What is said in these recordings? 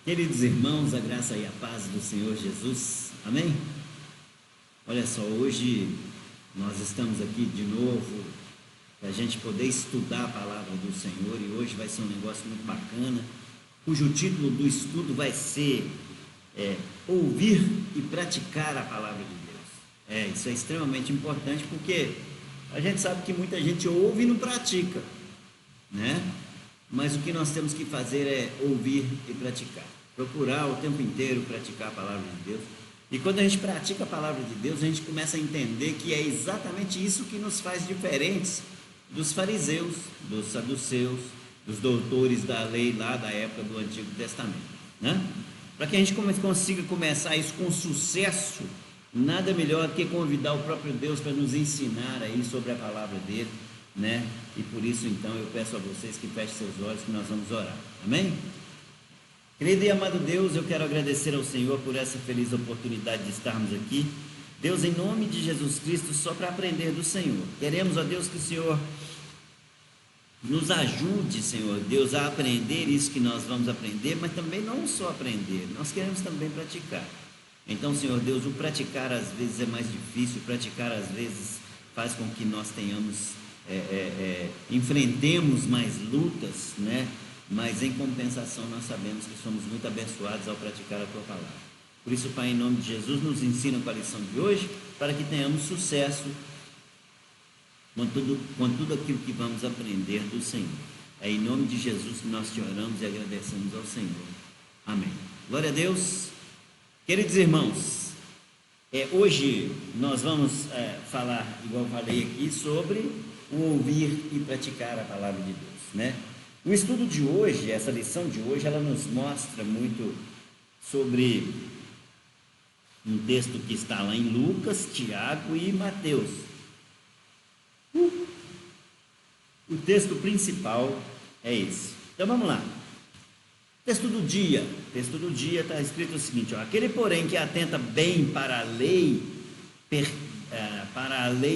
Queridos irmãos, a graça e a paz do Senhor Jesus, amém? Olha só, hoje nós estamos aqui de novo para a gente poder estudar a palavra do Senhor, e hoje vai ser um negócio muito bacana, cujo título do estudo vai ser ouvir e praticar a palavra de Deus. Isso é extremamente importante, porque a gente sabe que muita gente ouve e não pratica, né? Mas o que nós temos que fazer é ouvir e praticar, procurar o tempo inteiro praticar a palavra de Deus. E quando a gente pratica a palavra de Deus, a gente começa a entender que é exatamente isso que nos faz diferentes dos fariseus, dos saduceus, dos doutores da lei lá da época do Antigo Testamento, né? Para que a gente consiga começar isso com sucesso, nada melhor do que convidar o próprio Deus para nos ensinar aí sobre a palavra dele, né? E por isso então eu peço a vocês que fechem seus olhos, que nós vamos orar, amém? Querido e amado Deus, eu quero agradecer ao Senhor por essa feliz oportunidade de estarmos aqui, Deus, em nome de Jesus Cristo, só para aprender do Senhor. Queremos, ó Deus, que o Senhor nos ajude, Senhor Deus, a aprender isso que nós vamos aprender, mas também não só aprender, nós queremos também praticar. Então, Senhor Deus, o praticar às vezes é mais difícil, o praticar às vezes faz com que nós tenhamos enfrentemos mais lutas, né? Mas em compensação nós sabemos que somos muito abençoados ao praticar a Tua Palavra. Por isso, Pai, em nome de Jesus, nos ensina com a lição de hoje, para que tenhamos sucesso com tudo aquilo que vamos aprender do Senhor. É em nome de Jesus que nós te oramos e agradecemos ao Senhor. Amém. Glória a Deus. Queridos irmãos, hoje nós vamos falar, igual eu falei aqui, sobre o ouvir e praticar a palavra de Deus, né? O estudo de hoje, essa lição de hoje, ela nos mostra muito sobre um texto que está lá em Lucas, Tiago e Mateus. O texto principal é esse. Então vamos lá. Texto do dia está escrito o seguinte: aquele porém que atenta bem para a lei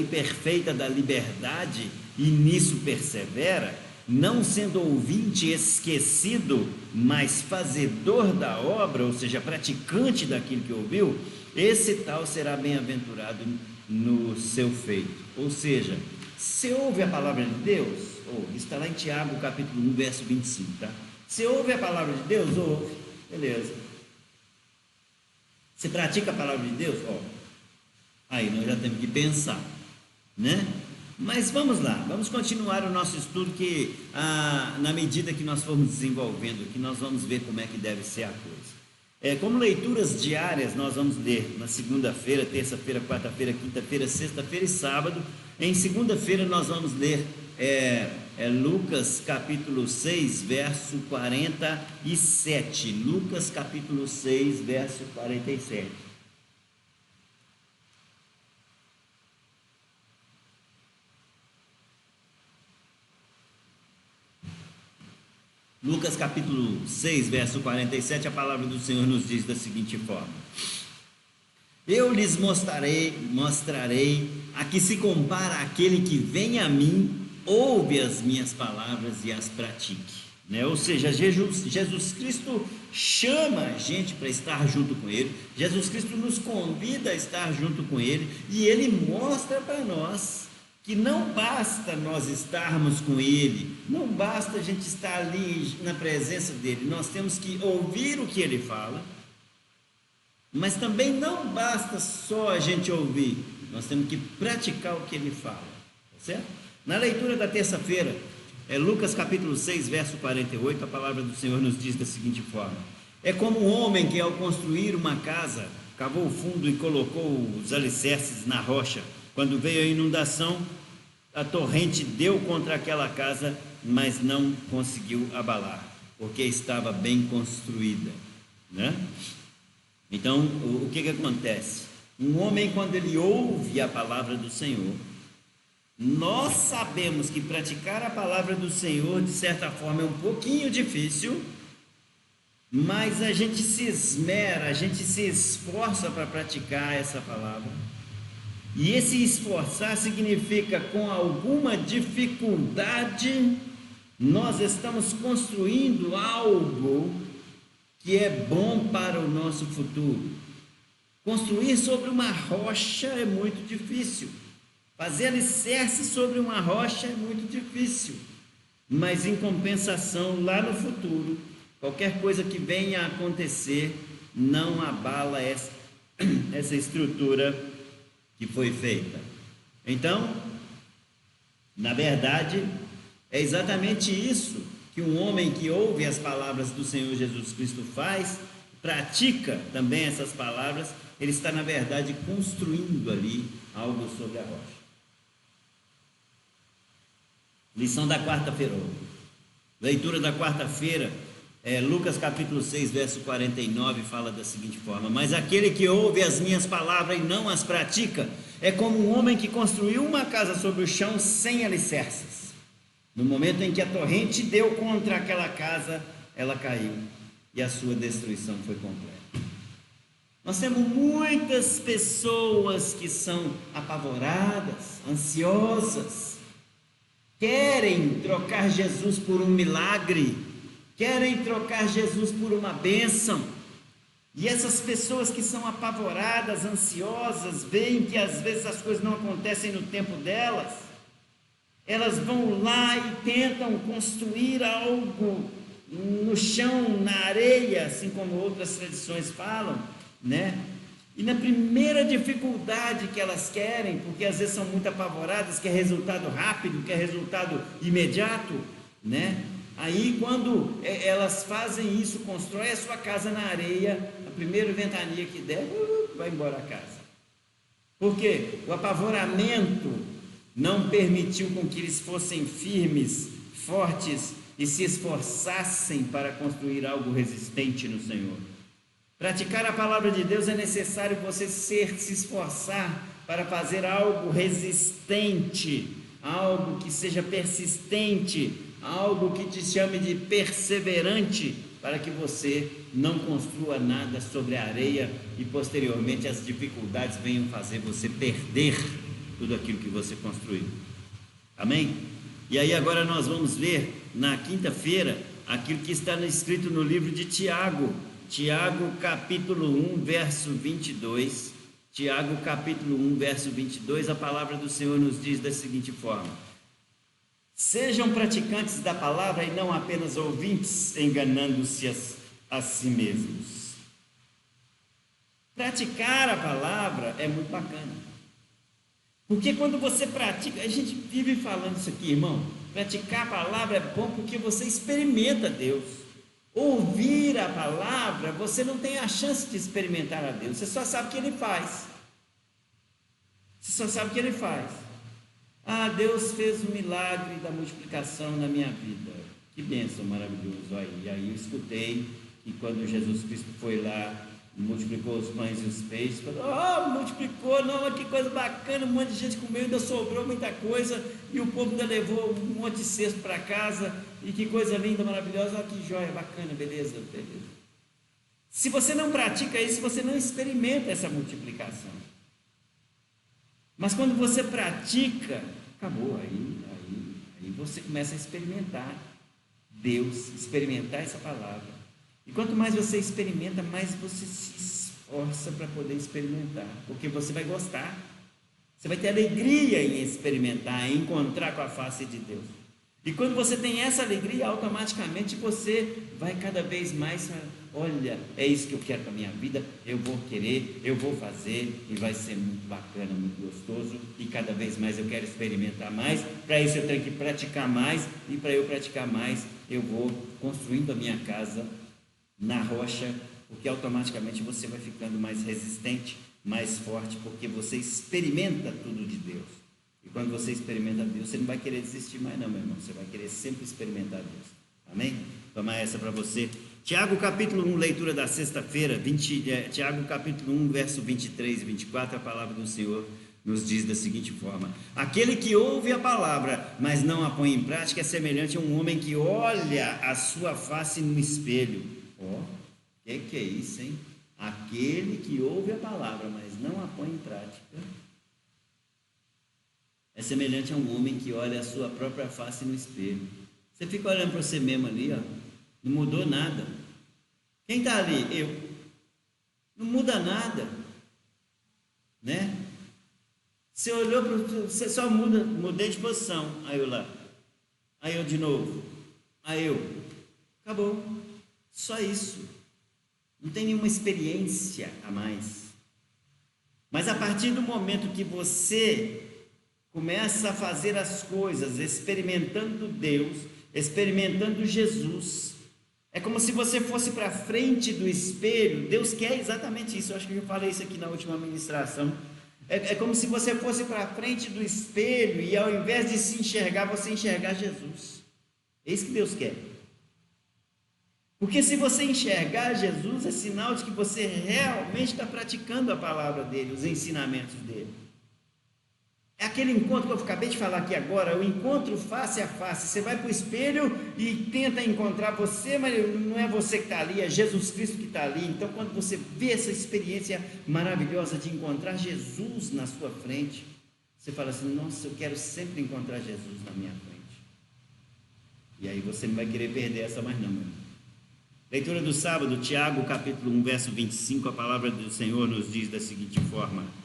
perfeita da liberdade e nisso persevera, não sendo ouvinte esquecido, mas fazedor da obra, ou seja, praticante daquilo que ouviu, esse tal será bem-aventurado no seu feito. Ou seja, você ouve a palavra de Deus? Está lá em Tiago capítulo 1, verso 25, tá? Você ouve a palavra de Deus? Ouve, beleza. Você pratica a palavra de Deus? Aí nós já temos que pensar, né? Mas vamos lá, vamos continuar o nosso estudo, que na medida que nós formos desenvolvendo aqui, nós vamos ver como é que deve ser a coisa. Como leituras diárias, nós vamos ler na segunda-feira, terça-feira, quarta-feira, quinta-feira, sexta-feira e sábado. Em segunda-feira nós vamos ler Lucas capítulo 6, verso 47. Lucas capítulo 6, verso 47. Lucas capítulo 6, verso 47, a palavra do Senhor nos diz da seguinte forma: eu lhes mostrarei a que se compara aquele que vem a mim, ouve as minhas palavras e as pratique, né? Ou seja, Jesus Cristo chama a gente para estar junto com Ele, Jesus Cristo nos convida a estar junto com Ele, e Ele mostra para nós que não basta nós estarmos com Ele, não basta a gente estar ali na presença dEle, nós temos que ouvir o que Ele fala, mas também não basta só a gente ouvir, nós temos que praticar o que Ele fala, certo? Na leitura da terça-feira, Lucas capítulo 6, verso 48, a palavra do Senhor nos diz da seguinte forma: é como um homem que ao construir uma casa, cavou o fundo e colocou os alicerces na rocha. Quando veio a inundação, a torrente deu contra aquela casa, mas não conseguiu abalar, porque estava bem construída, né? Então, o que acontece? Um homem, quando ele ouve a palavra do Senhor, nós sabemos que praticar a palavra do Senhor, de certa forma, é um pouquinho difícil, mas a gente se esmera, a gente se esforça para praticar essa palavra. E esse esforçar significa, com alguma dificuldade, nós estamos construindo algo que é bom para o nosso futuro. Construir sobre uma rocha é muito difícil. Fazer alicerce sobre uma rocha é muito difícil. Mas em compensação, lá no futuro, qualquer coisa que venha a acontecer não abala essa estrutura que foi feita. Então, na verdade, é exatamente isso que um homem que ouve as palavras do Senhor Jesus Cristo faz, pratica também essas palavras, ele está, na verdade, construindo ali algo sobre a rocha. Lição da quarta-feira. Leitura da quarta-feira, Lucas capítulo 6, verso 49, fala da seguinte forma: mas aquele que ouve as minhas palavras e não as pratica, é como um homem que construiu uma casa sobre o chão sem alicerces. No momento em que a torrente deu contra aquela casa, ela caiu e a sua destruição foi completa. Nós temos muitas pessoas que são apavoradas, ansiosas, querem trocar Jesus por um milagre, querem trocar Jesus por uma bênção. E essas pessoas que são apavoradas, ansiosas, veem que às vezes as coisas não acontecem no tempo delas, elas vão lá e tentam construir algo no chão, na areia, assim como outras tradições falam, né? E na primeira dificuldade que elas querem, porque às vezes são muito apavoradas, quer resultado rápido, quer resultado imediato, né? Aí quando elas fazem isso, constroem a sua casa na areia, a primeira ventania que der, vai embora a casa. Porque o apavoramento não permitiu com que eles fossem firmes, fortes e se esforçassem para construir algo resistente no Senhor. Praticar a palavra de Deus é necessário você se esforçar para fazer algo resistente, algo que seja persistente, algo que te chame de perseverante, para que você não construa nada sobre a areia e posteriormente as dificuldades venham fazer você perder tudo aquilo que você construiu. Amém? E aí agora nós vamos ver na quinta-feira aquilo que está escrito no livro de Tiago. Tiago capítulo 1, verso 22. Tiago capítulo 1, verso 22, a palavra do Senhor nos diz da seguinte forma: sejam praticantes da palavra e não apenas ouvintes, enganando-se a si mesmos. Praticar a palavra é muito bacana, porque quando você pratica, a gente vive falando isso aqui, irmão, praticar a palavra é bom porque você experimenta Deus. Ouvir a palavra, você não tem a chance de experimentar a Deus, você só sabe o que Ele faz. Você só sabe o que Ele faz. Ah, Deus fez o milagre da multiplicação na minha vida. Que bênção maravilhoso. Aí eu escutei que quando Jesus Cristo foi lá, multiplicou os pães e os peixes, falou: multiplicou, não, que coisa bacana, um monte de gente comeu, ainda sobrou muita coisa, e o povo ainda levou um monte de cesto para casa, e que coisa linda, maravilhosa, que joia, bacana, beleza. Se você não pratica isso, você não experimenta essa multiplicação. Mas quando você pratica, acabou, aí você começa a experimentar Deus, experimentar essa palavra. E quanto mais você experimenta, mais você se esforça para poder experimentar, porque você vai gostar, você vai ter alegria em experimentar, em encontrar com a face de Deus. E quando você tem essa alegria, automaticamente você vai cada vez mais: olha, é isso que eu quero para a minha vida, eu vou querer, eu vou fazer, e vai ser muito bacana, muito gostoso, e cada vez mais eu quero experimentar mais. Para isso eu tenho que praticar mais, e para eu praticar mais, eu vou construindo a minha casa na rocha, porque automaticamente você vai ficando mais resistente, mais forte, porque você experimenta tudo de Deus. E quando você experimenta Deus, você não vai querer desistir mais não, meu irmão, você vai querer sempre experimentar Deus. Amém? Toma essa para você. Tiago capítulo 1, leitura da sexta-feira, Tiago capítulo 1, verso 23 e 24, a palavra do Senhor nos diz da seguinte forma: aquele que ouve a palavra, mas não a põe em prática, é semelhante a um homem que olha a sua face no espelho. Que é isso, hein? Aquele que ouve a palavra, mas não a põe em prática, é semelhante a um homem que olha a sua própria face no espelho. Você fica olhando para você mesmo ali, não mudou nada. Quem está ali? Eu. Não muda nada, né? Você olhou para você só mudei de posição. Aí eu lá, aí eu de novo, aí eu, acabou, só isso. Não tem nenhuma experiência a mais. Mas a partir do momento que você começa a fazer as coisas, experimentando Deus, experimentando Jesus, é como se você fosse para frente do espelho. Deus quer exatamente isso. Eu acho que eu falei isso aqui na última ministração. É como se você fosse para frente do espelho e ao invés de se enxergar, você enxergar Jesus. É isso que Deus quer. Porque se você enxergar Jesus, é sinal de que você realmente está praticando a palavra dele, os ensinamentos dele. É aquele encontro que eu acabei de falar aqui agora, o encontro face a face. Você vai para o espelho e tenta encontrar você, mas não é você que está ali, é Jesus Cristo que está ali. Então, quando você vê essa experiência maravilhosa de encontrar Jesus na sua frente, você fala assim: nossa, eu quero sempre encontrar Jesus na minha frente. E aí você não vai querer perder essa mais não, meu irmão. Leitura do sábado, Tiago capítulo 1, verso 25, a palavra do Senhor nos diz da seguinte forma: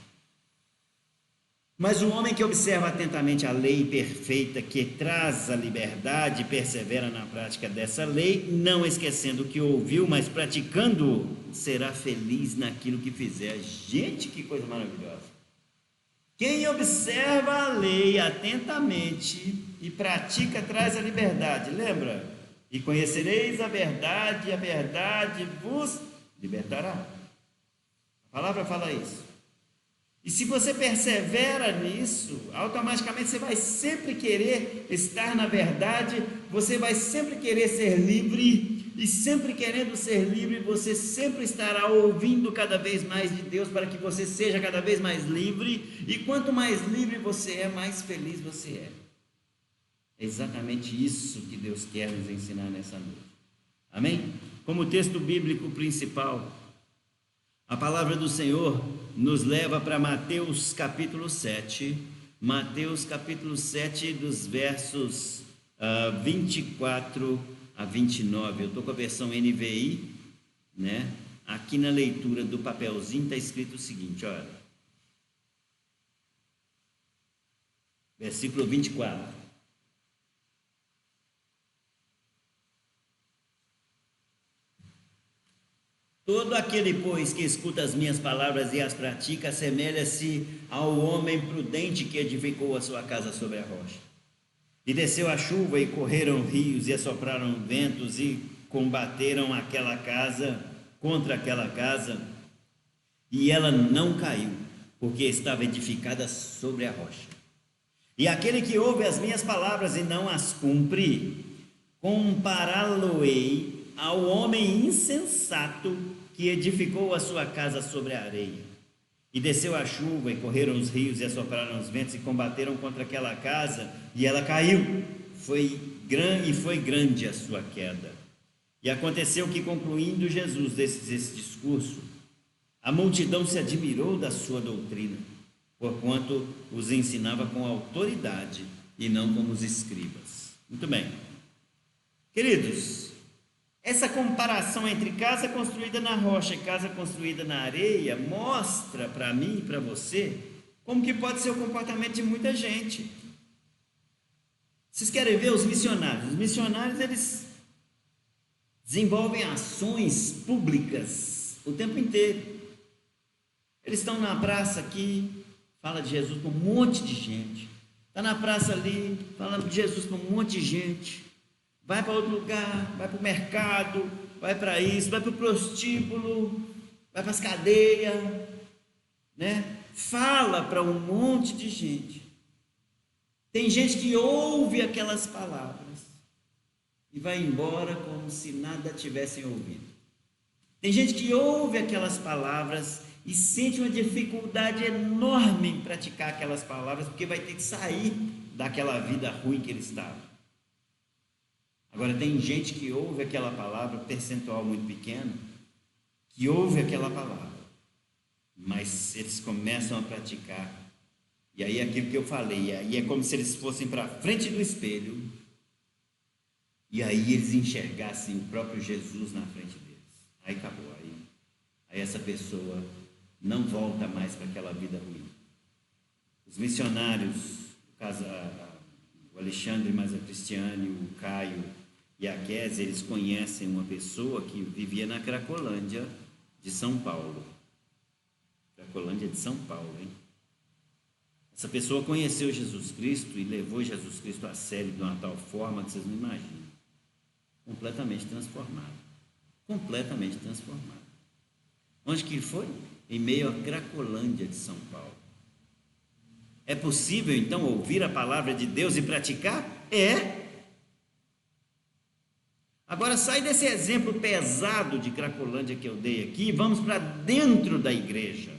mas o homem que observa atentamente a lei perfeita que traz a liberdade e persevera na prática dessa lei, não esquecendo o que ouviu, mas praticando, será feliz naquilo que fizer. Gente, que coisa maravilhosa! Quem observa a lei atentamente e pratica traz a liberdade. Lembra? E conhecereis a verdade vos libertará. A palavra fala isso. E se você persevera nisso, automaticamente você vai sempre querer estar na verdade, você vai sempre querer ser livre, e sempre querendo ser livre, você sempre estará ouvindo cada vez mais de Deus para que você seja cada vez mais livre, e quanto mais livre você é, mais feliz você é. É exatamente isso que Deus quer nos ensinar nessa noite. Amém? Como texto bíblico principal, a palavra do Senhor nos leva para Mateus capítulo 7, Mateus capítulo 7, dos versos 24 a 29. Eu estou com a versão NVI, né? Aqui na leitura do papelzinho está escrito o seguinte, olha. Versículo 24. Todo aquele, pois, que escuta as minhas palavras e as pratica, assemelha-se ao homem prudente que edificou a sua casa sobre a rocha. E desceu a chuva, e correram rios, e assopraram ventos, e combateram contra aquela casa, e ela não caiu, porque estava edificada sobre a rocha. E aquele que ouve as minhas palavras e não as cumpre, compará-lo-ei ao homem insensato que edificou a sua casa sobre a areia. E desceu a chuva, e correram os rios, e assopraram os ventos, e combateram contra aquela casa, e ela caiu. Foi grande a sua queda. E aconteceu que, concluindo Jesus esse discurso, a multidão se admirou da sua doutrina, porquanto os ensinava com autoridade, e não como os escribas. Muito bem. Queridos, essa comparação entre casa construída na rocha e casa construída na areia mostra para mim e para você como que pode ser o comportamento de muita gente. Vocês querem ver os missionários? Os missionários, eles desenvolvem ações públicas o tempo inteiro. Eles estão na praça aqui, fala de Jesus para um monte de gente. Está na praça ali, falando de Jesus para um monte de gente. Vai para outro lugar, vai para o mercado, vai para isso, vai para o prostíbulo, vai para as cadeias, né? Fala para um monte de gente. Tem gente que ouve aquelas palavras e vai embora como se nada tivessem ouvido. Tem gente que ouve aquelas palavras e sente uma dificuldade enorme em praticar aquelas palavras, porque vai ter que sair daquela vida ruim que ele estava. Agora, tem gente que ouve aquela palavra, percentual muito pequeno, que ouve aquela palavra, mas eles começam a praticar, e aí é aquilo que eu falei, aí é como se eles fossem para frente do espelho, e aí eles enxergassem o próprio Jesus na frente deles. Aí essa pessoa não volta mais para aquela vida ruim. Os missionários, o Alexandre, mas a Cristiane, o Caio e a Kézia, eles conhecem uma pessoa que vivia na Cracolândia de São Paulo. Cracolândia de São Paulo, hein? Essa pessoa conheceu Jesus Cristo e levou Jesus Cristo a sério de uma tal forma que vocês não imaginam. Completamente transformado. Completamente transformado. Onde que foi? Em meio à Cracolândia de São Paulo. É possível, então, ouvir a palavra de Deus e praticar? É. Agora, sai desse exemplo pesado de Cracolândia que eu dei aqui e vamos para dentro da igreja,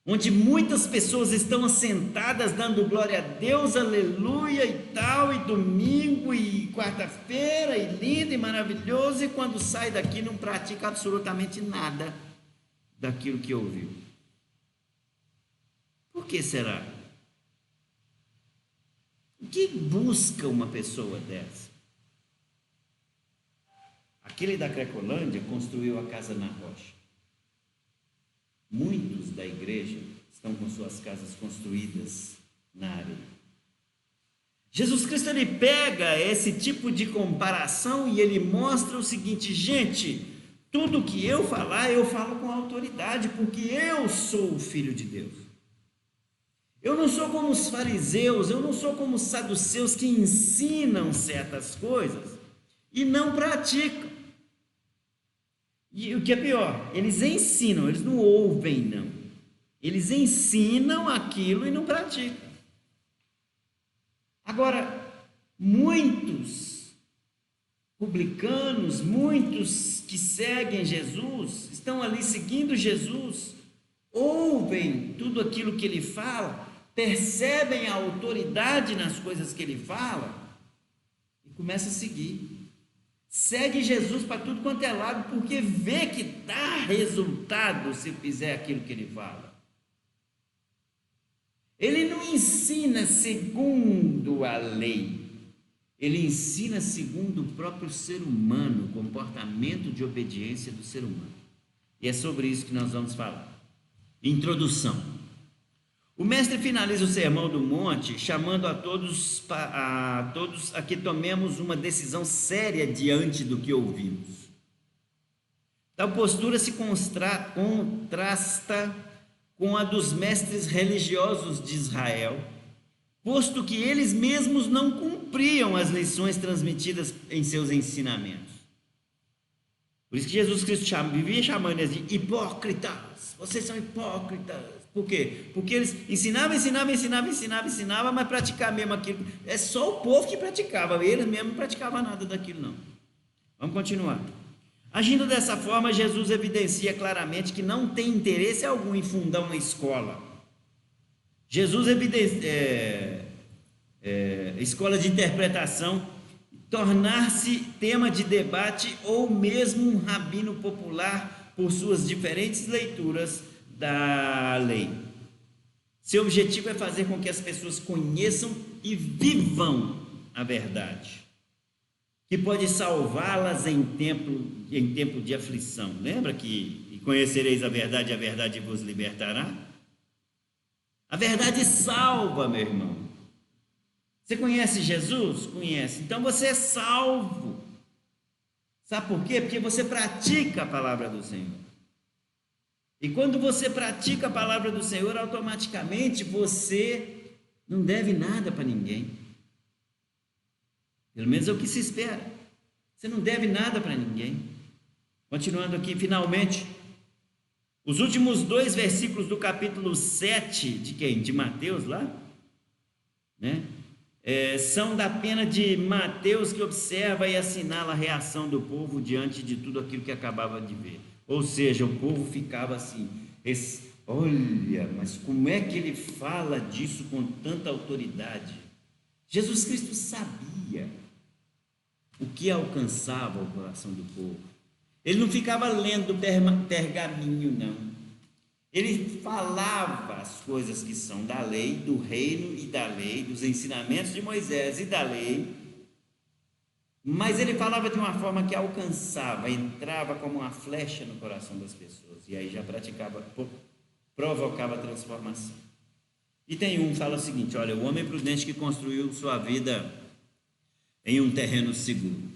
onde muitas pessoas estão assentadas dando glória a Deus, aleluia e tal, e domingo, e quarta-feira, e lindo e maravilhoso, e quando sai daqui não pratica absolutamente nada daquilo que ouviu. Por que será? O que busca uma pessoa dessa? Aquele da Cracolândia construiu a casa na rocha. Muitos da igreja estão com suas casas construídas na areia. Jesus Cristo, ele pega esse tipo de comparação e ele mostra o seguinte: gente, tudo que eu falar, eu falo com autoridade, porque eu sou o Filho de Deus. Eu não sou como os fariseus, eu não sou como os saduceus que ensinam certas coisas e não praticam. E o que é pior, eles ensinam, eles não ouvem, não. Eles ensinam aquilo e não praticam. Agora, muitos publicanos, muitos que seguem Jesus, estão ali seguindo Jesus, ouvem tudo aquilo que ele fala, percebem a autoridade nas coisas que ele fala e começam a seguir. Segue Jesus para tudo quanto é lado, porque vê que dá resultado se fizer aquilo que ele fala. Ele não ensina segundo a lei, ele ensina segundo o próprio ser humano, o comportamento de obediência do ser humano. E é sobre isso que nós vamos falar. Introdução. O mestre finaliza o Sermão do Monte chamando a todos a que tomemos uma decisão séria diante do que ouvimos. Tal postura se contrasta com a dos mestres religiosos de Israel, posto que eles mesmos não cumpriam as lições transmitidas em seus ensinamentos. Por isso que Jesus Cristo vivia chamando eles de hipócritas. Vocês são hipócritas. Por quê? Porque eles ensinavam, mas praticar mesmo aquilo. É só o povo que praticava, eles mesmo não praticavam nada daquilo, não. Vamos continuar. Agindo dessa forma, Jesus evidencia claramente que não tem interesse algum em fundar uma escola. Jesus evidencia escola de interpretação, tornar-se tema de debate ou mesmo um rabino popular por suas diferentes leituras da lei. Seu objetivo é fazer com que as pessoas conheçam e vivam a verdade, que pode salvá-las em tempo de aflição. Lembra que conhecereis a verdade vos libertará? A verdade salva, meu irmão. Você conhece Jesus? Conhece. Então você é salvo. Sabe por quê? Porque você pratica a palavra do Senhor. E quando você pratica a palavra do Senhor, automaticamente você não deve nada para ninguém. Pelo menos é o que se espera. Você não deve nada para ninguém. Continuando aqui, finalmente, os últimos 2 versículos do capítulo 7 de quem? De Mateus lá, né? São da pena de Mateus, que observa e assinala a reação do povo diante de tudo aquilo que acabava de ver. Ou seja, o povo ficava assim, olha, mas como é que ele fala disso com tanta autoridade? Jesus Cristo sabia o que alcançava o coração do povo. Ele não ficava lendo pergaminho, não. Ele falava as coisas que são da lei, do reino e da lei, dos ensinamentos de Moisés e da lei, Mas ele falava de uma forma que alcançava, entrava como uma flecha no coração das pessoas, e aí já provocava transformação. E tem um que fala o seguinte: olha, o homem prudente que construiu sua vida em um terreno seguro.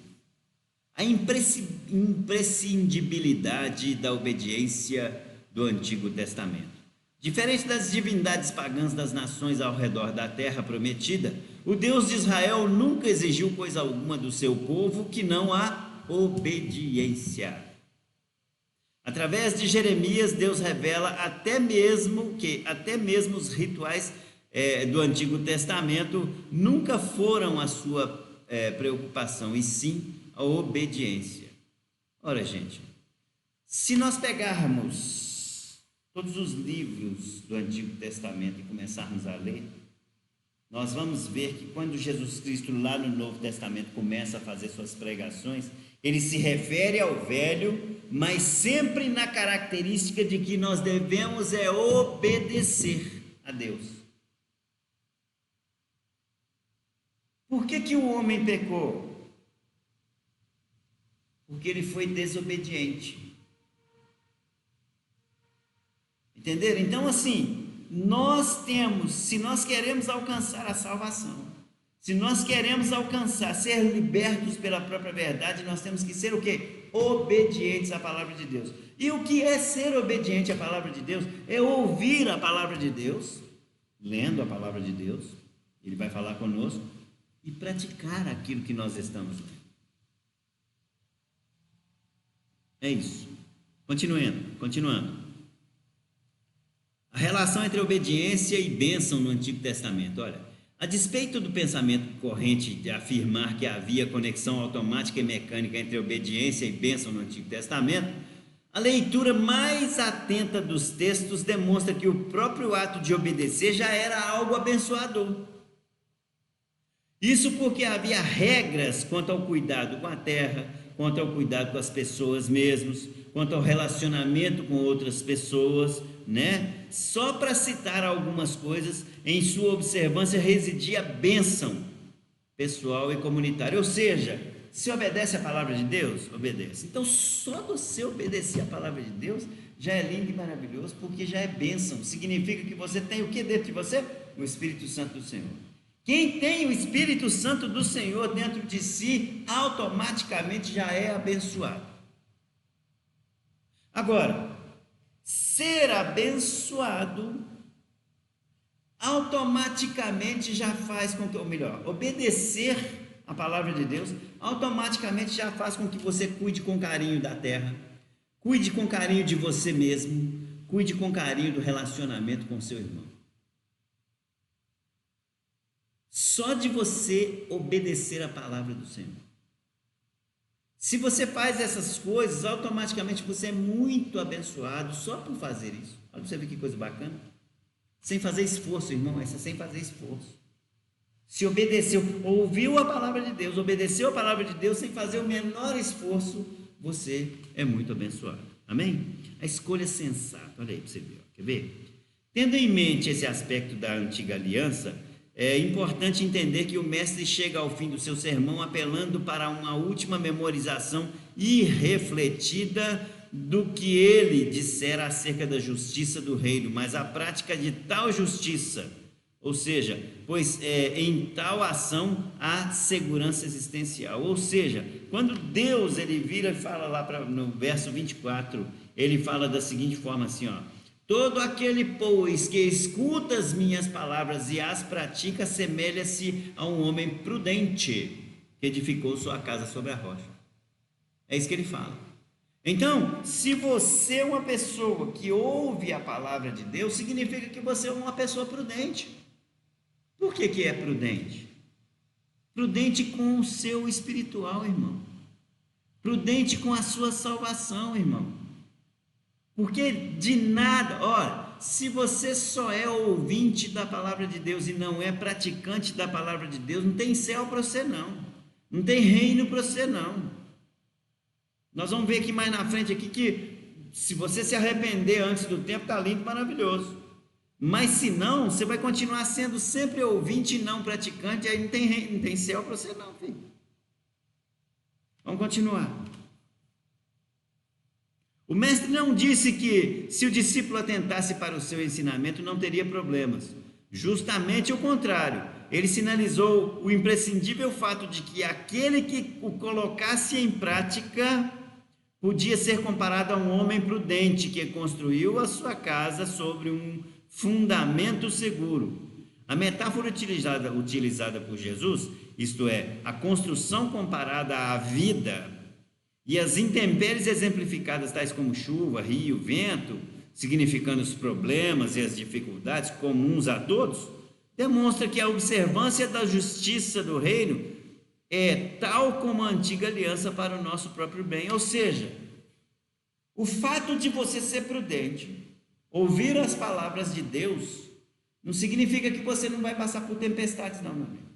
A imprescindibilidade da obediência do Antigo Testamento. Diferente das divindades pagãs das nações ao redor da terra prometida, o Deus de Israel nunca exigiu coisa alguma do seu povo que não a obediência. Através de Jeremias, Deus revela até mesmo os rituais do Antigo Testamento nunca foram a sua preocupação, e sim a obediência. Ora, gente, se nós pegarmos todos os livros do Antigo Testamento e começarmos a ler, nós vamos ver que quando Jesus Cristo lá no Novo Testamento começa a fazer suas pregações, ele se refere ao velho, mas sempre na característica de que nós devemos obedecer a Deus. Por que o homem pecou? Porque ele foi desobediente. Entenderam? Então, assim, se nós queremos alcançar a salvação, se nós queremos alcançar, ser libertos pela própria verdade, nós temos que ser o quê? Obedientes à palavra de Deus. E o que é ser obediente à palavra de Deus? É ouvir a palavra de Deus, lendo a palavra de Deus, ele vai falar conosco, e praticar aquilo que nós estamos lendo. É isso. Continuando. A relação entre obediência e bênção no Antigo Testamento. Olha, a despeito do pensamento corrente de afirmar que havia conexão automática e mecânica entre obediência e bênção no Antigo Testamento, a leitura mais atenta dos textos demonstra que o próprio ato de obedecer já era algo abençoador. Isso porque havia regras quanto ao cuidado com a terra, quanto ao cuidado com as pessoas mesmos, quanto ao relacionamento com outras pessoas, né? Só para citar algumas coisas, em sua observância residia a bênção pessoal e comunitária. Ou seja, se obedece a palavra de Deus, obedece. Então, só você obedecer a palavra de Deus já é lindo e maravilhoso, porque já é bênção. Significa que você tem o que dentro de você? O Espírito Santo do Senhor. Quem tem o Espírito Santo do Senhor dentro de si, automaticamente já é abençoado. Agora, ser abençoado automaticamente já faz com que, ou melhor, obedecer a palavra de Deus automaticamente já faz com que você cuide com carinho da terra, cuide com carinho de você mesmo, cuide com carinho do relacionamento com seu irmão. Só de você obedecer a palavra do Senhor. Se você faz essas coisas, automaticamente você é muito abençoado só por fazer isso. Olha para você ver que coisa bacana. Sem fazer esforço, irmão, essa é sem fazer esforço. Se obedeceu, ouviu a palavra de Deus, obedeceu a palavra de Deus sem fazer o menor esforço, você é muito abençoado. Amém? A escolha sensata. Olha aí para você ver. Quer ver? Tendo em mente esse aspecto da antiga aliança, é importante entender que o mestre chega ao fim do seu sermão apelando para uma última memorização irrefletida do que ele dissera acerca da justiça do reino, mas a prática de tal justiça, ou seja, pois em tal ação há segurança existencial. Ou seja, quando Deus ele vira e fala lá no verso 24, ele fala da seguinte forma assim, ó: todo aquele, pois, que escuta as minhas palavras e as pratica, assemelha-se a um homem prudente que edificou sua casa sobre a rocha. É isso que ele fala. Então, se você é uma pessoa que ouve a palavra de Deus, significa que você é uma pessoa prudente. Por que é prudente? Prudente com o seu espiritual, irmão. Prudente com a sua salvação, irmão. Porque de nada, olha, se você só é ouvinte da palavra de Deus e não é praticante da palavra de Deus, não tem céu para você não, não tem reino para você não. Nós vamos ver aqui mais na frente aqui que se você se arrepender antes do tempo, está lindo e maravilhoso. Mas se não, você vai continuar sendo sempre ouvinte e não praticante, aí não tem céu para você não, filho. Vamos continuar. O mestre não disse que se o discípulo atentasse para o seu ensinamento não teria problemas. Justamente o contrário. Ele sinalizou o imprescindível fato de que aquele que o colocasse em prática podia ser comparado a um homem prudente que construiu a sua casa sobre um fundamento seguro. A metáfora utilizada por Jesus, isto é, a construção comparada à vida e as intempéries exemplificadas, tais como chuva, rio, vento, significando os problemas e as dificuldades comuns a todos, demonstra que a observância da justiça do reino é tal como a antiga aliança para o nosso próprio bem. Ou seja, o fato de você ser prudente, ouvir as palavras de Deus, não significa que você não vai passar por tempestades, não, meu amigo.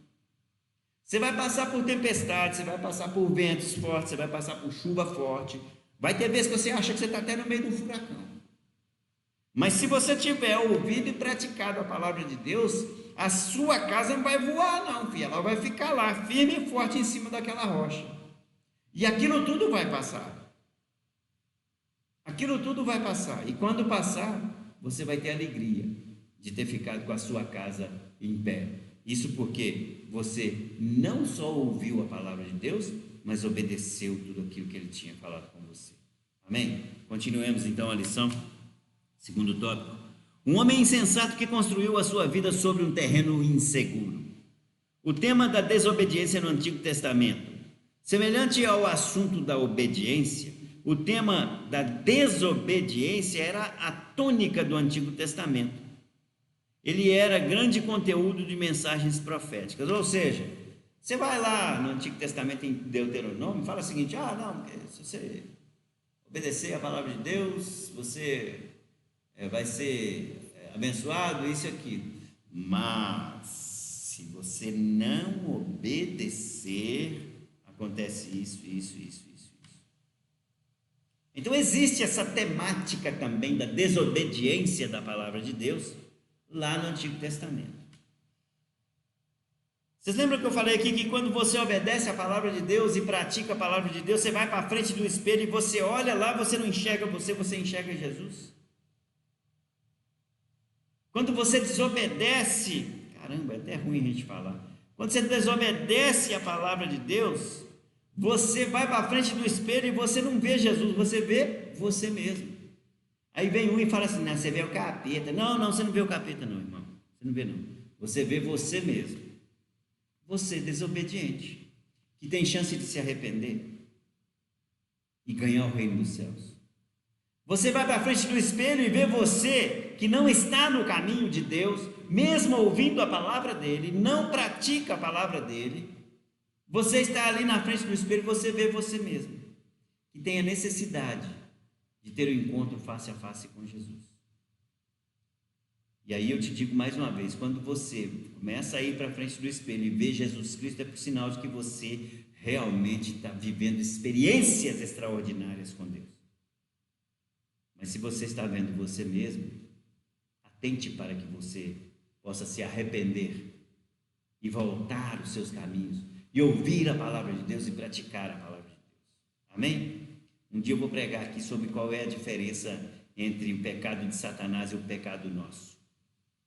Você vai passar por tempestades, você vai passar por ventos fortes, você vai passar por chuva forte. Vai ter vezes que você acha que você está até no meio de um furacão. Mas se você tiver ouvido e praticado a palavra de Deus, a sua casa não vai voar não, filha. Ela vai ficar lá, firme e forte em cima daquela rocha. E aquilo tudo vai passar. Aquilo tudo vai passar. E quando passar, você vai ter alegria de ter ficado com a sua casa em pé. Isso porque você não só ouviu a palavra de Deus, mas obedeceu tudo aquilo que Ele tinha falado com você. Amém? Continuemos então a lição. Segundo tópico. Um homem insensato que construiu a sua vida sobre um terreno inseguro. O tema da desobediência no Antigo Testamento. Semelhante ao assunto da obediência, o tema da desobediência era a tônica do Antigo Testamento. Ele era grande conteúdo de mensagens proféticas, ou seja, você vai lá no Antigo Testamento em Deuteronômio, fala o seguinte: não, porque se você obedecer a palavra de Deus, você vai ser abençoado, isso e aquilo. Mas se você não obedecer, acontece isso. Então existe essa temática também da desobediência da palavra de Deus lá no Antigo Testamento. Vocês lembram que eu falei aqui que quando você obedece a palavra de Deus e pratica a palavra de Deus, você vai para frente do espelho e você olha lá, você não enxerga você enxerga Jesus? Quando você desobedece, caramba, é até ruim a gente falar. Quando você desobedece a palavra de Deus, você vai para frente do espelho e você não vê Jesus, você vê você mesmo. Aí vem um e fala assim: não, você vê o capeta. Não, você não vê o capeta não, irmão. Você não vê não. Você vê você mesmo. Você desobediente, que tem chance de se arrepender e ganhar o reino dos céus. Você vai para frente do espelho e vê você que não está no caminho de Deus, mesmo ouvindo a palavra dele, não pratica a palavra dele. Você está ali na frente do espelho e você vê você mesmo, que tem a necessidade de ter um encontro face a face com Jesus. E aí eu te digo mais uma vez, quando você começa a ir para frente do espelho e vê Jesus Cristo, é por sinal de que você realmente está vivendo experiências extraordinárias com Deus. Mas se você está vendo você mesmo, atente para que você possa se arrepender e voltar aos seus caminhos e ouvir a palavra de Deus e praticar a palavra de Deus. Amém? Um dia eu vou pregar aqui sobre qual é a diferença entre o pecado de Satanás e o pecado nosso,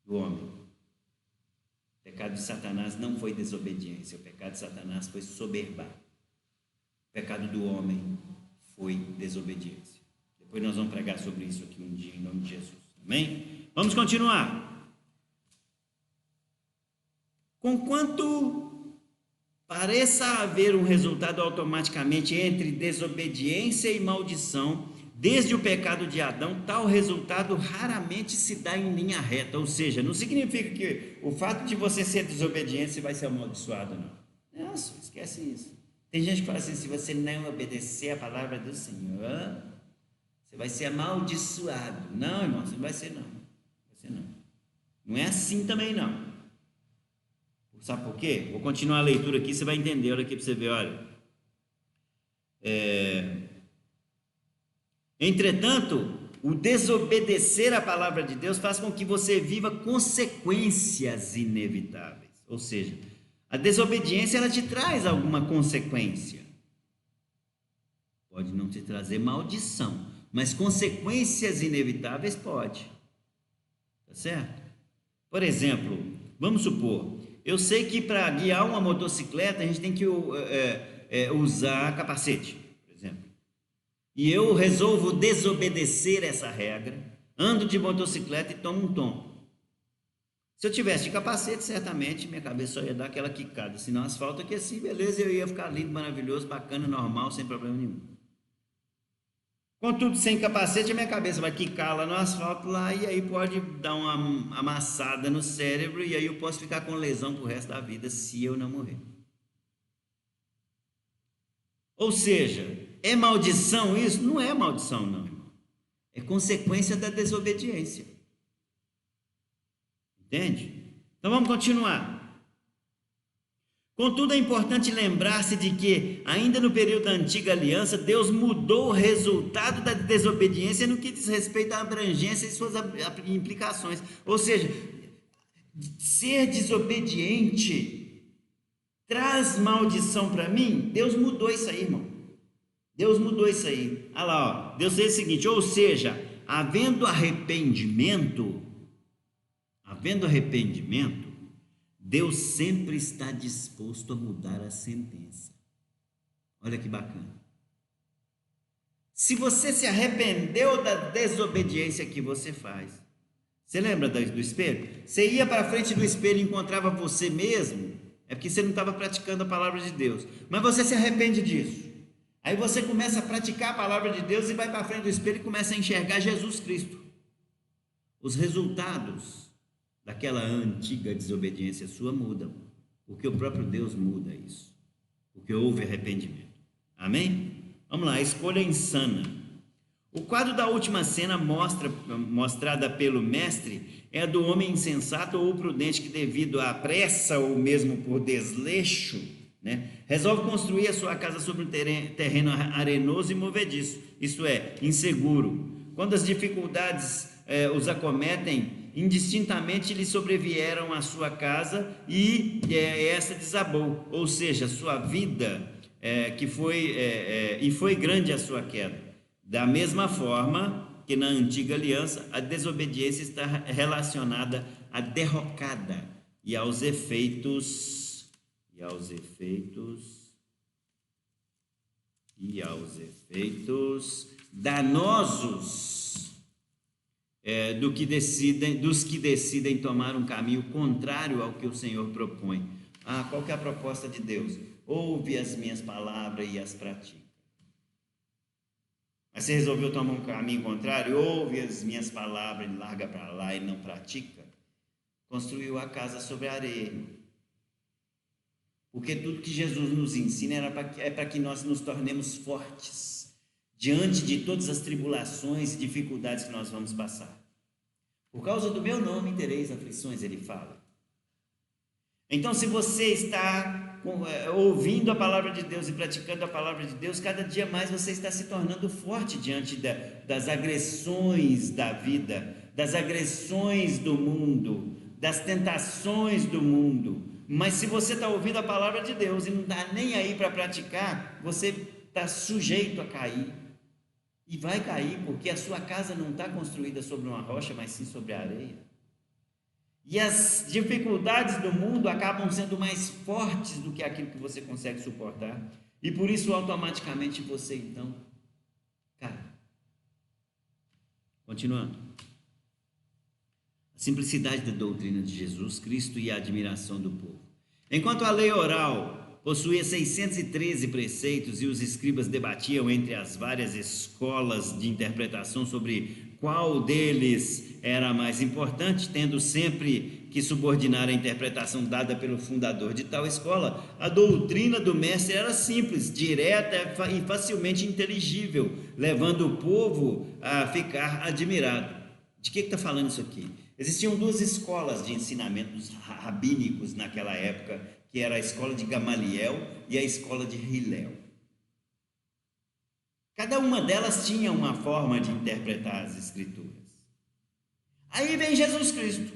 do homem. O pecado de Satanás não foi desobediência, o pecado de Satanás foi soberba. O pecado do homem foi desobediência. Depois nós vamos pregar sobre isso aqui um dia, em nome de Jesus. Amém? Vamos continuar. Conquanto pareça haver um resultado automaticamente entre desobediência e maldição, desde o pecado de Adão, tal resultado raramente se dá em linha reta, ou seja, não significa que o fato de você ser desobediente você vai ser amaldiçoado, não. Nossa, esquece isso. Tem gente que fala assim: se você não obedecer a palavra do Senhor, você vai ser amaldiçoado. Não, irmão, você não vai ser não. Não é assim também não. Sabe por quê? Vou continuar a leitura aqui, você vai entender. Olha aqui para você ver, olha. Entretanto, o desobedecer à palavra de Deus faz com que você viva consequências inevitáveis. Ou seja, a desobediência ela te traz alguma consequência. Pode não te trazer maldição, mas consequências inevitáveis pode. Tá certo? Por exemplo, vamos supor, eu sei que para guiar uma motocicleta a gente tem que usar capacete, por exemplo. E eu resolvo desobedecer essa regra, ando de motocicleta e tomo um tombo. Se eu tivesse de capacete, certamente minha cabeça só ia dar aquela quicada, se no asfalto aqui assim, beleza, eu ia ficar lindo, maravilhoso, bacana, normal, sem problema nenhum. Contudo, sem capacete, a minha cabeça vai quicar lá no asfalto lá, e aí pode dar uma amassada no cérebro, e aí eu posso ficar com lesão pro resto da vida, se eu não morrer. Ou seja, é maldição isso? Não é maldição não, irmão. É consequência da desobediência. Entende? Então vamos continuar. Contudo, é importante lembrar-se de que, ainda no período da antiga aliança, Deus mudou o resultado da desobediência no que diz respeito à abrangência e suas implicações. Ou seja, ser desobediente traz maldição para mim? Deus mudou isso aí, irmão. Deus mudou isso aí. Olha lá, ó. Deus fez o seguinte, ou seja, havendo arrependimento, Deus sempre está disposto a mudar a sentença. Olha que bacana. Se você se arrependeu da desobediência que você faz, você lembra do espelho? Você ia para frente do espelho e encontrava você mesmo, é porque você não estava praticando a palavra de Deus. Mas você se arrepende disso. Aí você começa a praticar a palavra de Deus e vai para frente do espelho e começa a enxergar Jesus Cristo. Os resultados daquela antiga desobediência sua mudam, porque o próprio Deus muda isso, porque houve arrependimento. Amém? Vamos lá, a escolha insana. O quadro da última cena mostrada pelo mestre é a do homem insensato ou prudente que, devido à pressa ou mesmo por desleixo, resolve construir a sua casa sobre um terreno arenoso e movediço, isto é, inseguro. Quando as dificuldades os acometem, indistintamente lhe sobrevieram à sua casa e essa desabou, ou seja, sua vida foi grande a sua queda. Da mesma forma que na antiga aliança, a desobediência está relacionada à derrocada e aos efeitos danosos dos que decidem tomar um caminho contrário ao que o Senhor propõe. Qual que é a proposta de Deus? Ouve as minhas palavras e as pratica. Mas você resolveu tomar um caminho contrário? Ouve as minhas palavras e larga para lá e não pratica? Construiu a casa sobre a areia. Porque tudo que Jesus nos ensina é para que nós nos tornemos fortes diante de todas as tribulações e dificuldades que nós vamos passar. Por causa do meu nome tereis aflições, ele fala. Então, se você está ouvindo a palavra de Deus e praticando a palavra de Deus, cada dia mais você está se tornando forte diante das agressões da vida, das agressões do mundo, das tentações do mundo. Mas se você está ouvindo a palavra de Deus e não está nem aí para praticar, você está sujeito a cair. E vai cair, porque a sua casa não está construída sobre uma rocha, mas sim sobre a areia. E as dificuldades do mundo acabam sendo mais fortes do que aquilo que você consegue suportar. E por isso, automaticamente, você então cai. Continuando. A simplicidade da doutrina de Jesus Cristo e a admiração do povo. Enquanto a lei oral possuía 613 preceitos e os escribas debatiam entre as várias escolas de interpretação sobre qual deles era a mais importante, tendo sempre que subordinar a interpretação dada pelo fundador de tal escola, a doutrina do mestre era simples, direta e facilmente inteligível, levando o povo a ficar admirado. De que está falando isso aqui? Existiam duas escolas de ensinamentos rabínicos naquela época, que era a escola de Gamaliel e a escola de Hillel. Cada uma delas tinha uma forma de interpretar as escrituras. Aí vem Jesus Cristo,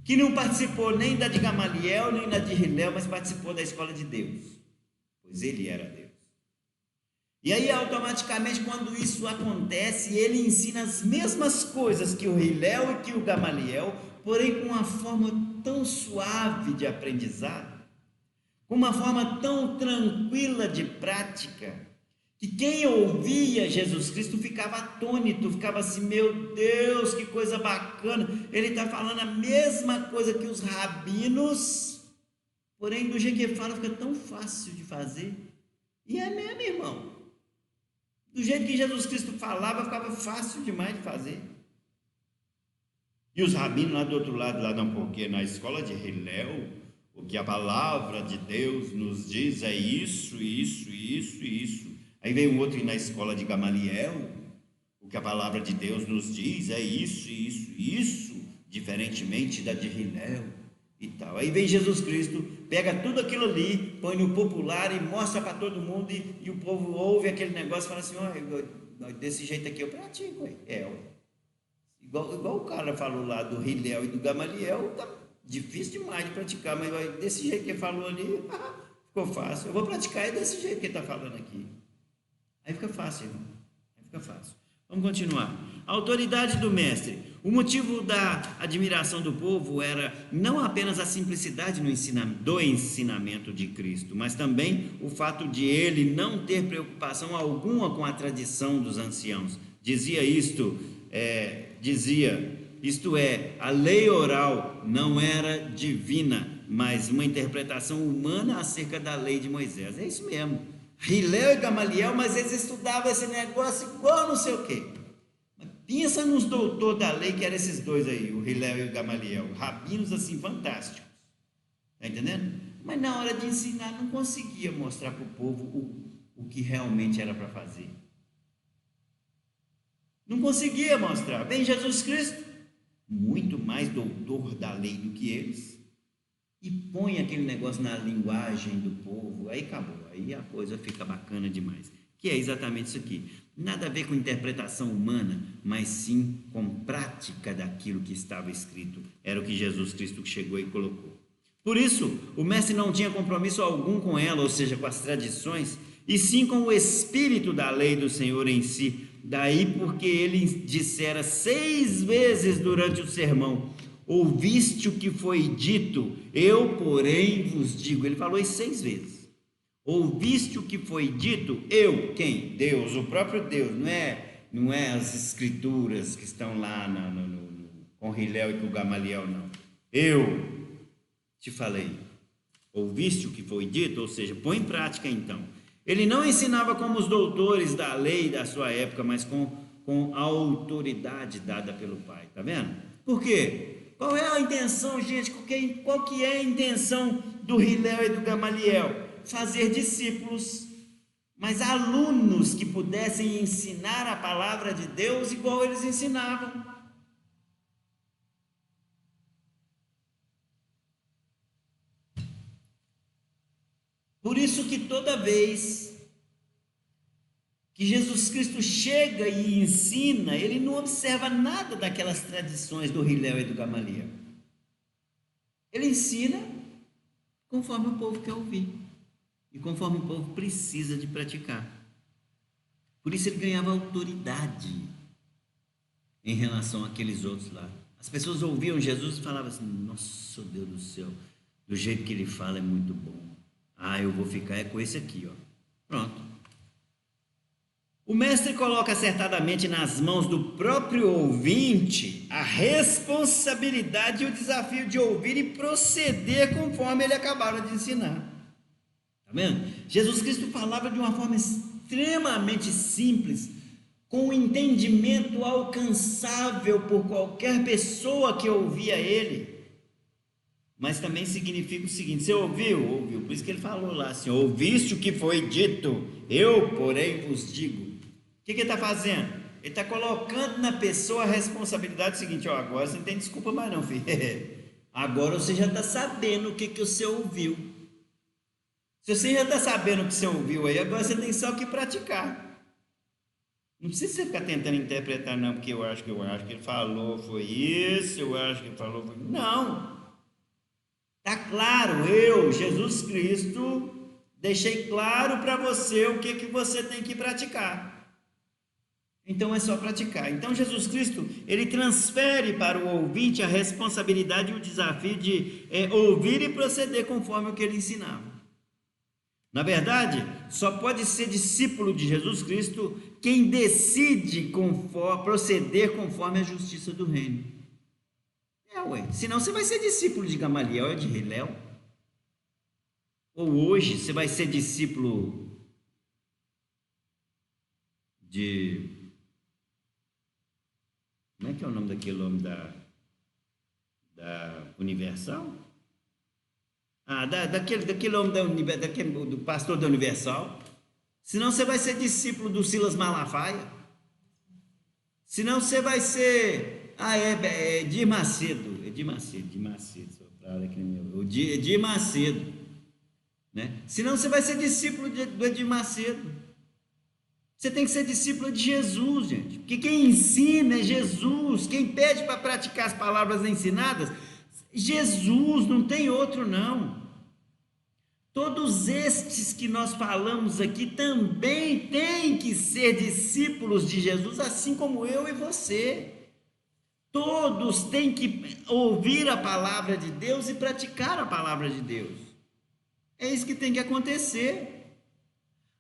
que não participou nem da de Gamaliel, nem da de Hillel, mas participou da escola de Deus, pois ele era Deus. E aí, automaticamente, quando isso acontece, ele ensina as mesmas coisas que o Hillel e que o Gamaliel, porém com uma forma tão suave de aprendizado, com uma forma tão tranquila de prática, que quem ouvia Jesus Cristo ficava atônito, ficava assim: meu Deus, que coisa bacana, ele está falando a mesma coisa que os rabinos, porém do jeito que ele fala fica tão fácil de fazer. E é mesmo, irmão. Do jeito que Jesus Cristo falava, ficava fácil demais de fazer. E os rabinos lá do outro lado, lá não, porque na escola de Hillel, o que a palavra de Deus nos diz é isso, isso, isso, isso. Aí vem um outro na escola de Gamaliel, o que a palavra de Deus nos diz é isso, isso, isso, diferentemente da de Hillel e tal. Aí vem Jesus Cristo, pega tudo aquilo ali, põe no popular e mostra para todo mundo, e o povo ouve aquele negócio e fala assim: olha, desse jeito aqui eu pratico. Igual o cara falou lá do Hillel e do Gamaliel, tá difícil demais de praticar, mas desse jeito que ele falou ali, ficou fácil. Eu vou praticar desse jeito que ele está falando aqui. Aí fica fácil, irmão. Aí fica fácil. Vamos continuar. A autoridade do mestre. O motivo da admiração do povo era não apenas a simplicidade do ensinamento de Cristo, mas também o fato de ele não ter preocupação alguma com a tradição dos anciãos. Isto é, a lei oral não era divina, mas uma interpretação humana acerca da lei de Moisés. É isso mesmo. Hillel e Gamaliel, mas eles estudavam esse negócio igual não sei o quê. Pensa nos doutores da lei, que eram esses dois aí, o Hillel e o Gamaliel, rabinos assim fantásticos, tá entendendo? Mas na hora de ensinar não conseguia mostrar para o povo o que realmente era para fazer. Não conseguia mostrar. Vem Jesus Cristo, muito mais doutor da lei do que eles, e põe aquele negócio na linguagem do povo, aí acabou, aí a coisa fica bacana demais. Que é exatamente isso aqui. Nada a ver com interpretação humana, mas sim com prática daquilo que estava escrito. Era o que Jesus Cristo chegou e colocou. Por isso, o mestre não tinha compromisso algum com ela, ou seja, com as tradições, e sim com o espírito da lei do Senhor em si. Daí porque ele dissera 6 vezes durante o sermão: ouviste o que foi dito, eu, porém, vos digo. Ele falou isso 6 vezes. Ouviste o que foi dito? Eu, quem? Deus, o próprio Deus, não é as escrituras que estão lá com Hillel e com Gamaliel, não. Eu te falei. Ouviste o que foi dito? Ou seja, põe em prática então. Ele não ensinava como os doutores da lei da sua época, mas com a autoridade dada pelo Pai, tá vendo? Por quê? Qual é a intenção, gente? Qual que é a intenção do Hillel e do Gamaliel? Fazer discípulos, mas alunos que pudessem ensinar a palavra de Deus igual eles ensinavam. Por isso que toda vez que Jesus Cristo chega e ensina, ele não observa nada daquelas tradições do Hillel e do Gamaliel. Ele ensina conforme o povo quer ouvir e conforme o povo precisa de praticar. Por isso ele ganhava autoridade em relação àqueles outros lá. As pessoas ouviam Jesus e falavam assim: nossa, Deus do céu, do jeito que ele fala é muito bom. Eu vou ficar com esse aqui, ó. Pronto. O mestre coloca acertadamente nas mãos do próprio ouvinte a responsabilidade e o desafio de ouvir e proceder conforme ele acabara de ensinar. Tá vendo? Jesus Cristo falava de uma forma extremamente simples, com um entendimento alcançável por qualquer pessoa que ouvia ele. Mas também significa o seguinte: você ouviu? Por isso que ele falou lá assim: ouviste o que foi dito, eu, porém, vos digo. O que ele está fazendo? Ele está colocando na pessoa a responsabilidade seguinte: agora você não tem desculpa mais não, filho. Agora você já está sabendo o que você ouviu. Se você já está sabendo o que você ouviu aí, agora você tem só que praticar. Não precisa você ficar tentando interpretar não, porque eu acho que ele falou foi isso, eu acho que ele falou foi... Não. Está claro, Jesus Cristo Deixei claro para você o que você tem que praticar. Então é só praticar. Então Jesus Cristo, ele transfere para o ouvinte a responsabilidade e o desafio de ouvir e proceder conforme o que ele ensinava. Na verdade, só pode ser discípulo de Jesus Cristo quem decide proceder conforme a justiça do reino. Senão você vai ser discípulo de Gamaliel ou de Hilel. Ou hoje você vai ser discípulo de... Como é que é o nome daquele homem da Universal? Daquele homem do pastor da Universal. Senão você vai ser discípulo do Silas Malafaia. Senão você vai ser... Edir Macedo. Edir Macedo. Né? Senão você vai ser discípulo do Edir Macedo. Você tem que ser discípulo de Jesus, gente. Porque quem ensina é Jesus. Quem pede para praticar as palavras ensinadas, Jesus, não tem outro não. Todos estes que nós falamos aqui também têm que ser discípulos de Jesus, assim como eu e você. Todos têm que ouvir a palavra de Deus e praticar a palavra de Deus. É isso que tem que acontecer.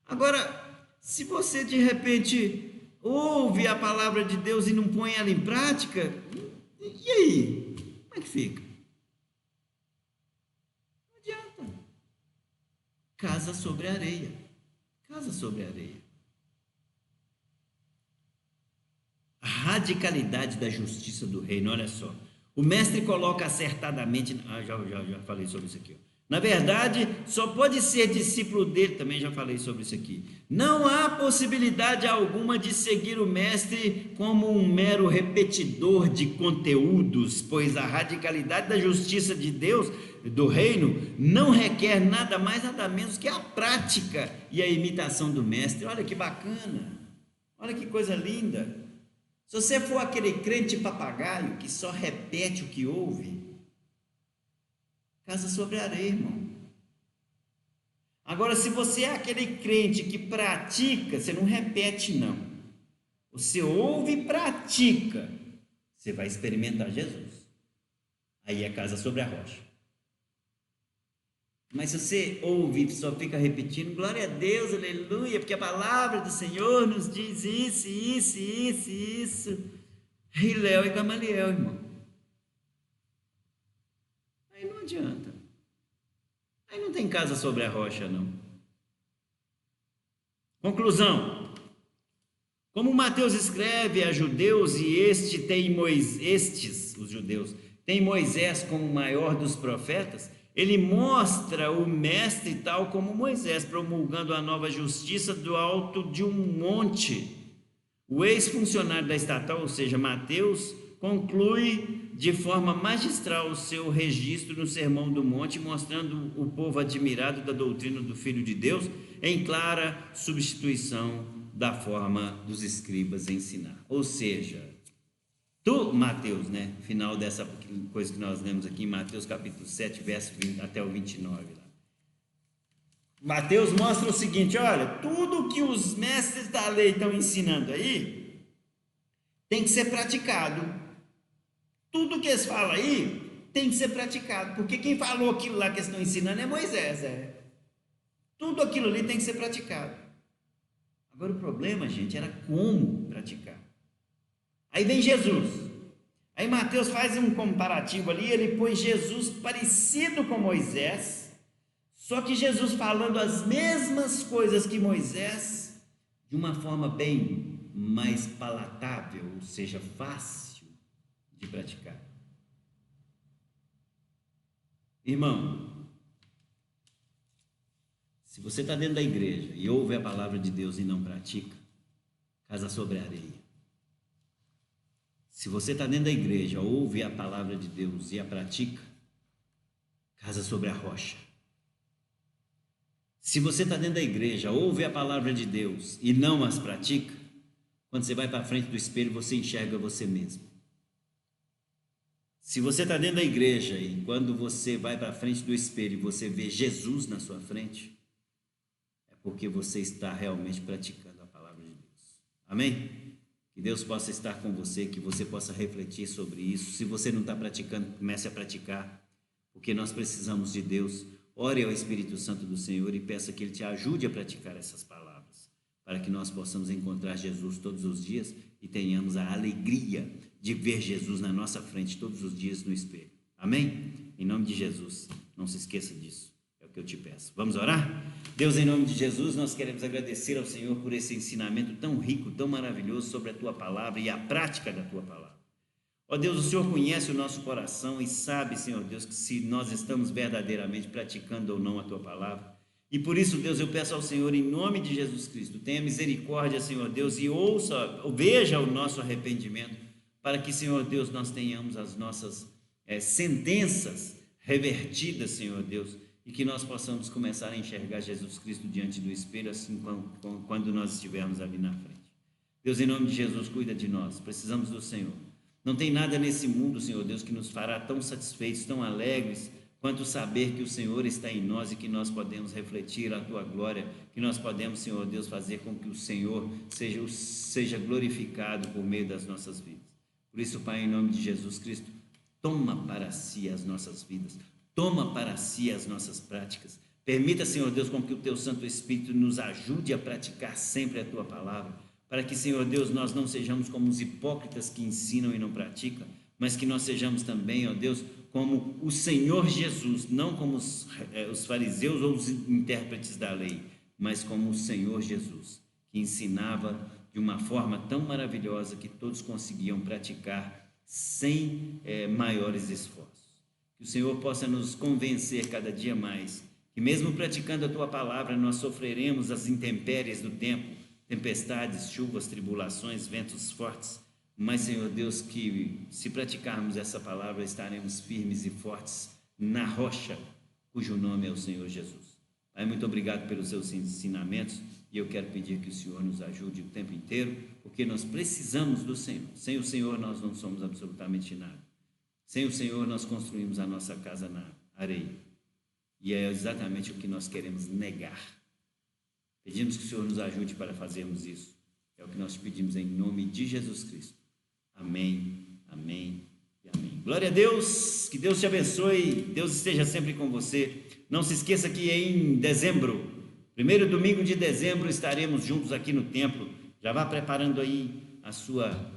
Agora, se você de repente ouve a palavra de Deus e não põe ela em prática, e aí? Como é que fica? Não adianta. Casa sobre areia. Casa sobre areia. A radicalidade da justiça do reino, olha só. O mestre coloca acertadamente... já falei sobre isso aqui, ó. Na verdade, só pode ser discípulo dele, também já falei sobre isso aqui. Não há possibilidade alguma de seguir o mestre como um mero repetidor de conteúdos, pois a radicalidade da justiça de Deus, do reino, não requer nada mais, nada menos que a prática e a imitação do mestre. Olha que bacana, olha que coisa linda. Se você for aquele crente papagaio que só repete o que ouve, casa sobre areia, irmão. Agora, se você é aquele crente que pratica, você não repete, não. Você ouve e pratica, você vai experimentar Jesus. Aí é casa sobre a rocha. Mas se você ouve e só fica repetindo, glória a Deus, aleluia, porque a palavra do Senhor nos diz isso. Hilel e Gamaliel, irmão. Aí não adianta. Aí não tem casa sobre a rocha, não. Conclusão. Como Mateus escreve a judeus e os judeus, têm Moisés como o maior dos profetas, ele mostra o mestre tal como Moisés, promulgando a nova justiça do alto de um monte. O ex-funcionário da estatal, ou seja, Mateus, conclui de forma magistral o seu registro no Sermão do Monte, mostrando o povo admirado da doutrina do Filho de Deus, em clara substituição da forma dos escribas ensinar. Ou seja, Mateus, né? Final dessa coisa que nós lemos aqui em Mateus capítulo 7, verso 20 até o 29. Lá. Mateus mostra o seguinte, olha, tudo que os mestres da lei estão ensinando aí, tem que ser praticado. Tudo que eles falam aí, tem que ser praticado, porque quem falou aquilo lá que eles estão ensinando é Moisés, Tudo aquilo ali tem que ser praticado. Agora o problema, gente, era como praticar. Aí vem Jesus. Aí Mateus faz um comparativo ali, ele põe Jesus parecido com Moisés, só que Jesus falando as mesmas coisas que Moisés, de uma forma bem mais palatável, ou seja, fácil de praticar. Irmão, se você está dentro da igreja e ouve a palavra de Deus e não pratica, casa sobre a areia. Se você está dentro da igreja, ouve a palavra de Deus e a pratica, casa sobre a rocha. Se você está dentro da igreja, ouve a palavra de Deus e não as pratica, quando você vai para frente do espelho, você enxerga você mesmo. Se você está dentro da igreja e quando você vai para frente do espelho, você vê Jesus na sua frente, porque você está realmente praticando a palavra de Deus. Amém? Que Deus possa estar com você, que você possa refletir sobre isso. Se você não está praticando, comece a praticar, porque nós precisamos de Deus. Ore ao Espírito Santo do Senhor e peça que Ele te ajude a praticar essas palavras, para que nós possamos encontrar Jesus todos os dias e tenhamos a alegria de ver Jesus na nossa frente todos os dias no espelho. Amém? Em nome de Jesus, não se esqueça disso, é o que eu te peço. Vamos orar? Deus, em nome de Jesus, nós queremos agradecer ao Senhor por esse ensinamento tão rico, tão maravilhoso sobre a Tua palavra e a prática da Tua palavra. Ó Deus, o Senhor conhece o nosso coração e sabe, Senhor Deus, que se nós estamos verdadeiramente praticando ou não a Tua palavra. E por isso, Deus, eu peço ao Senhor, em nome de Jesus Cristo, tenha misericórdia, Senhor Deus, e veja o nosso arrependimento, para que, Senhor Deus, nós tenhamos as nossas sentenças revertidas, Senhor Deus, e que nós possamos começar a enxergar Jesus Cristo diante do espelho, assim quando nós estivermos ali na frente. Deus, em nome de Jesus, cuida de nós, precisamos do Senhor. Não tem nada nesse mundo, Senhor Deus, que nos fará tão satisfeitos, tão alegres, quanto saber que o Senhor está em nós e que nós podemos refletir a Tua glória, que nós podemos, Senhor Deus, fazer com que o Senhor seja glorificado por meio das nossas vidas. Por isso, Pai, em nome de Jesus Cristo, toma para si as nossas vidas, toma para si as nossas práticas. Permita, Senhor Deus, com que o Teu Santo Espírito nos ajude a praticar sempre a Tua palavra, para que, Senhor Deus, nós não sejamos como os hipócritas que ensinam e não praticam, mas que nós sejamos também, ó Deus, como o Senhor Jesus, não como os fariseus ou os intérpretes da lei, mas como o Senhor Jesus, que ensinava de uma forma tão maravilhosa que todos conseguiam praticar sem maiores esforços. Que o Senhor possa nos convencer cada dia mais, que mesmo praticando a Tua palavra, nós sofreremos as intempéries do tempo, tempestades, chuvas, tribulações, ventos fortes, mas, Senhor Deus, que se praticarmos essa palavra, estaremos firmes e fortes na rocha, cujo nome é o Senhor Jesus. Pai, muito obrigado pelos seus ensinamentos, e eu quero pedir que o Senhor nos ajude o tempo inteiro, porque nós precisamos do Senhor. Sem o Senhor nós não somos absolutamente nada. Sem o Senhor nós construímos a nossa casa na areia, e é exatamente o que nós queremos negar. Pedimos que o Senhor nos ajude para fazermos isso. É o que nós pedimos em nome de Jesus Cristo. Amém, amém e amém. Glória a Deus, que Deus te abençoe, Deus esteja sempre com você. Não se esqueça que em dezembro, primeiro domingo de dezembro, estaremos juntos aqui no templo. Já vá preparando aí a sua...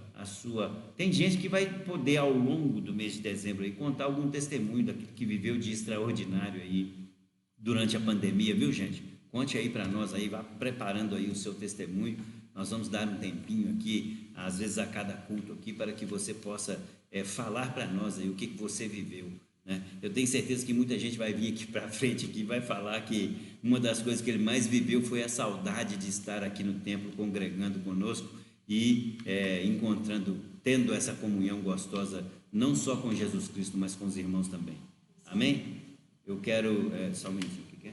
Tem gente que vai poder ao longo do mês de dezembro aí, contar algum testemunho daquilo que viveu de extraordinário aí durante a pandemia, viu, gente? Conte aí para nós aí, vá preparando aí o seu testemunho. Nós vamos dar um tempinho aqui, às vezes a cada culto aqui, para que você possa falar para nós aí o que você viveu, né? Eu tenho certeza que muita gente vai vir aqui para frente aqui, vai falar que uma das coisas que ele mais viveu foi a saudade de estar aqui no templo congregando conosco e tendo essa comunhão gostosa, não só com Jesus Cristo, mas com os irmãos também. Amém? Eu quero... só um minutinho, o que quer?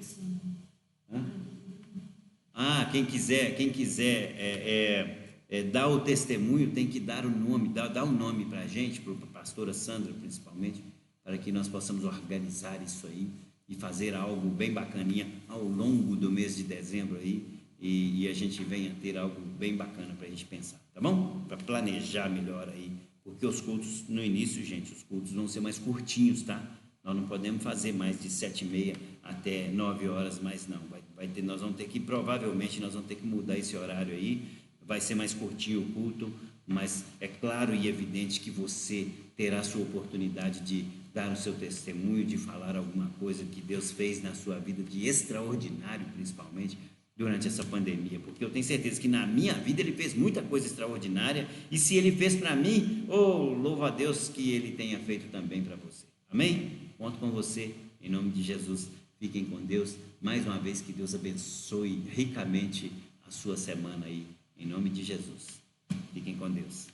Quem quiser dar o testemunho tem que dar o nome, dar o nome para a gente, para a pastora Sandra principalmente, para que nós possamos organizar isso aí e fazer algo bem bacaninha ao longo do mês de dezembro aí, e a gente venha ter algo bem bacana para a gente pensar, tá bom? Para planejar melhor aí, porque os cultos, no início, gente, os cultos vão ser mais curtinhos, tá? Nós não podemos fazer mais de 7h30 até 9 horas, mas não, nós vamos ter que, provavelmente, nós vamos ter que mudar esse horário aí, vai ser mais curtinho o culto, mas é claro e evidente que você terá a sua oportunidade de dar o seu testemunho, de falar alguma coisa que Deus fez na sua vida de extraordinário, principalmente durante essa pandemia, porque eu tenho certeza que na minha vida Ele fez muita coisa extraordinária, e se Ele fez para mim, louvo a Deus que Ele tenha feito também para você. Amém? Conto com você, em nome de Jesus. Fiquem com Deus. Mais uma vez, que Deus abençoe ricamente a sua semana aí, em nome de Jesus. Fiquem com Deus.